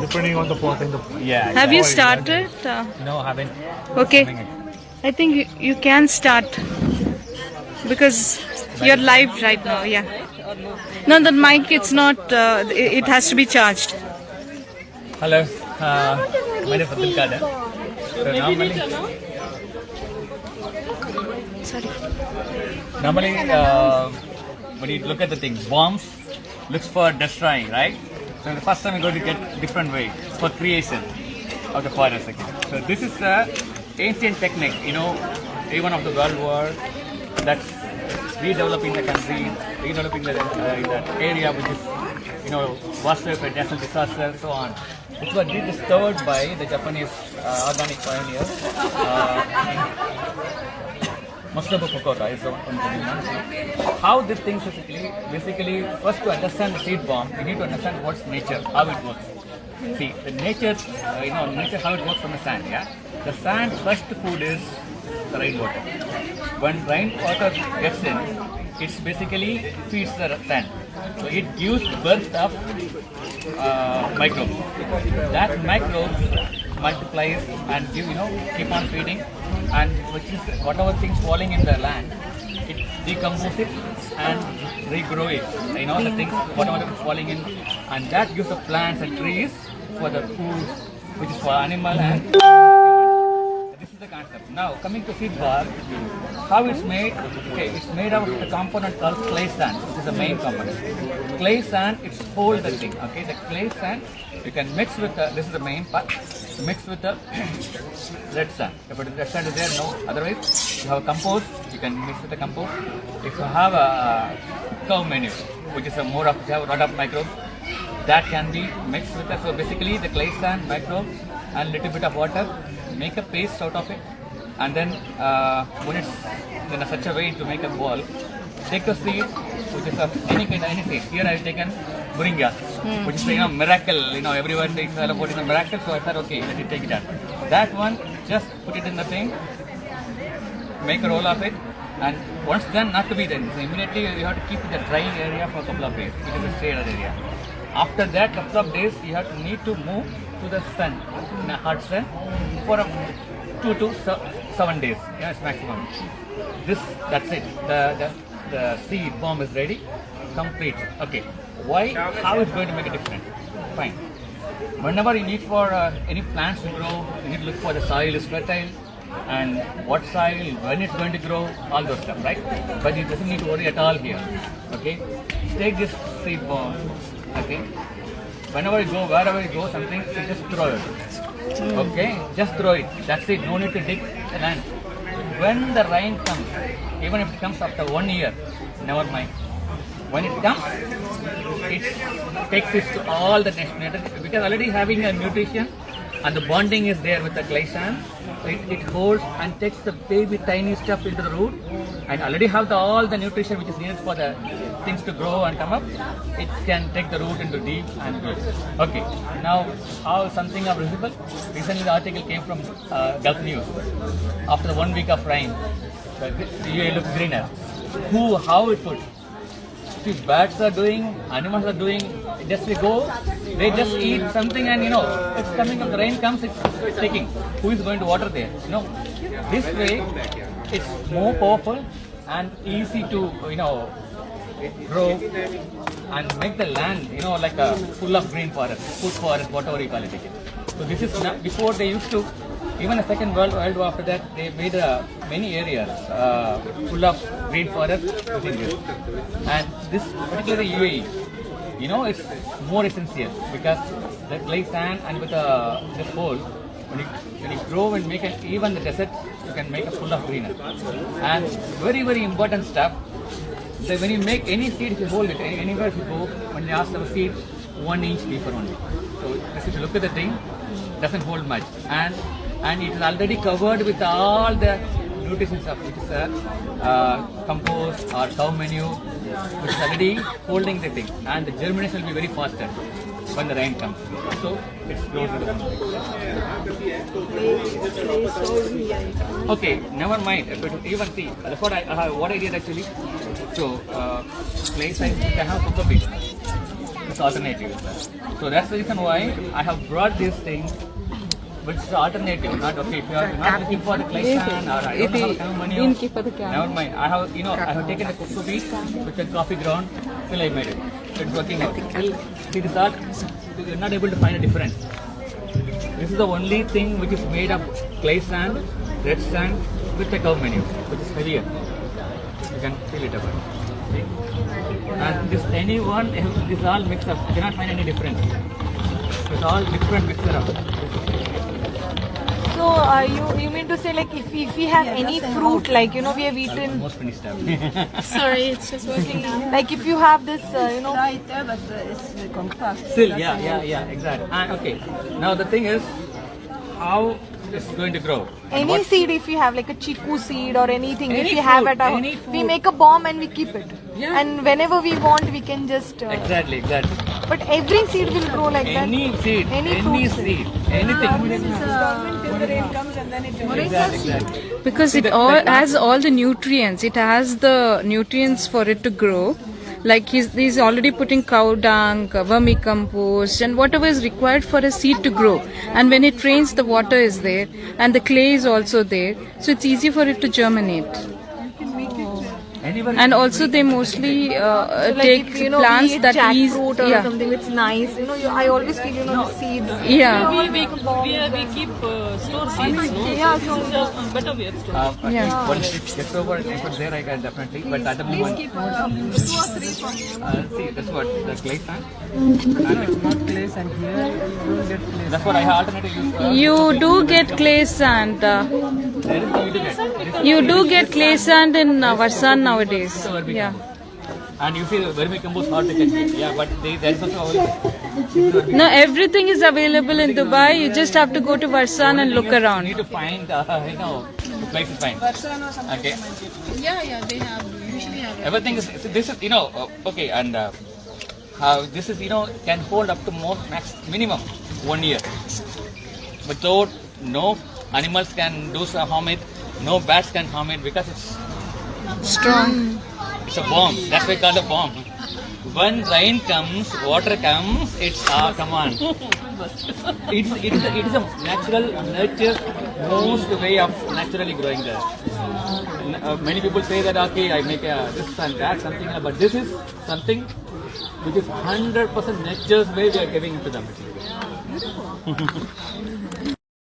depending on the pot and the. Yeah. Have you exactly. started? No, haven't. Okay. I think you can start because you're live right now. Yeah. No, the mic, it's not. It has to be charged. Hello. My name is Abdul Kader. So normally, when you look at the thing, bombs looks for destroying, right? So the first time we're going to get different way for creation of the forest. Okay. So this is the ancient technique, even of the World War, that's redeveloping the country, redeveloping that area which is, washed away by natural disaster, so on. Which was rediscovered by the Japanese organic pioneer, Masabu Kokora is the one. How this thing basically, first to understand the seed bomb, you need to understand what's nature, how it works. See, the nature, nature how it works from the sand, yeah? The sand first food is the rainwater. When rainwater gets in, it basically feeds the sand. So it gives birth of microbes. That microbes multiplies and keep on feeding, and which is whatever things falling in the land, it decomposes it and regrow it. The things whatever is falling in, and that gives the plants and trees for the food, which is for animal and human. This is the concept. Now coming to seed bar, how it's made? Okay, it's made of a component called clay sand, which is the main component. Clay sand, it's hold the thing. Okay, the clay sand you can mix with this is the main part. Mix with the red sand. If the red sand is there, no. Otherwise, you have a compost, you can mix with the compost. If you have a cow manure, which is more of you have a lot of microbes, that can be mixed with that. So basically, the clay sand, microbes, and little bit of water, make a paste out of it, and then when it's in such a way to make a ball, take a seed, which is of any kind of any seed. Here I have taken moringa, which is miracle. Everyone takes all about it, a miracle. So I thought, okay, let me take it out. That one, just put it in the thing, make a roll of it, and once done, not to be done. So immediately you have to keep it in the drying area for a couple of days. It is a shaded area. After that, couple of days, you need to move to the sun, in a hot sun, for 2 to 7 days. Yeah, it's maximum. That's it. The seed bomb is ready, complete. Okay. Why? How it's going to make a difference? Fine. Whenever you need for any plants to grow, you need to look for the soil is fertile and what soil, when it's going to grow, all those stuff, right? But you doesn't need to worry at all here. Okay. Take this seed bomb. Okay. Whenever you go, wherever you go, something, you just throw it. Okay. Just throw it. That's it. No need to dig the land. When the rain comes, even if it comes after 1 year, never mind. When it comes, it takes it to all the nutrients, because already having a nutrition and the bonding is there with the clay sand, so it holds and takes the baby tiny stuff into the root, and already have all the nutrition which is needed for the things to grow and come up. It can take the root into deep and good. Okay, now how something are visible? Recently the article came from Gulf News. After 1 week of rain, the UAE looks greener. How it would? Birds are doing, animals are doing, just we go, they just eat something and it's coming up, the rain comes, it's taking. Who is going to water there? This way it's more powerful and easy to, grow and make the land, like a full of green forest, food forest, whatever you call it. So this is not, before they used to, even the Second World War, after that, they made many areas full of green forest within this. And this particularly UAE, it's more essential because the clay sand and with this hole, when you grow and make even the desert, you can make a full of greener. And very, very important stuff. So when you make any seed, if you hold it, anywhere you go, when you ask the seed, 1 inch deeper only. So if you look at the thing, doesn't hold much. And it is already covered with all the nutrition stuff, which is compost or cow manure, which is already holding the thing. And the germination will be very faster when the rain comes. So it's close to the Okay, never mind. But even see, that's what I did actually. So clay size, I have cocoa bean. as alternatives. So that's the reason why I have brought these things, which is the alternative. Not okay. If you are not looking for the clay sand or I don't have enough money, never mind. I have taken a cocoa bean with a coffee ground. Still I made it. It's working out. Still, see this all. You're not able to find a difference. This is the only thing which is made of clay sand, red sand with a curve menu, which is heavier. You can feel it about. See? And this anyone, this all mixed up. You cannot find any difference. It's all different mixture up. So you mean to say like if we have any fruit like we have eaten Almost finished up. Sorry, it's just working now. like if you have this It's compact. Still, yeah, exactly. And okay, now the thing is, how it's going to grow. And any what- seed if you have like a chiku seed or anything if Any we have fruit, at our any we food. make a bomb and we keep it Yeah. and whenever we want we can just Exactly. but every seed will grow like Any seed, Any any fruit seed, anything. Till the rain comes and then it Exactly. Because it all has all the nutrients. It has the nutrients for it to grow. Like he's already putting cow dung, vermicompost, and whatever is required for a seed to grow. And when it rains, the water is there, and the clay is also there, so it's easy for it to germinate. Anybody And also they mostly take if, plants we eat that is jackfruit or something it's nice I always feel the seeds yeah. We keep store seeds, no? Yeah, So this is a better way of storing. Yeah. Once it gets over, if it's there, I can definitely. But at the moment, keep 2 or 3 for me. see, that's what the clay sand. It's not place and here you don't get place. That's what I have alternative use. You do get clay sand. There is no you to get. There is You do get clay sand in Varsan nowadays. vermicompost. Yeah. And you see, vermicompost hard to get. Yeah, but there is also available. No, everything is available in Dubai. You just have to go to Varsan and look You around. need to find, the place is fine. Okay. Yeah, they have. Usually have. Everything is, this is, okay, and this is, can hold up to minimum 1 year. Without, no animals can do some harm it, no bats can harm it because it's Strong. It's a bomb. That's why it's called a bomb. When rain comes, water comes, it's come on. It is a natural, nature, most way of naturally growing there. Many people say that okay, I make this and that something, but this is something which is 100% nature's way we are giving it to them.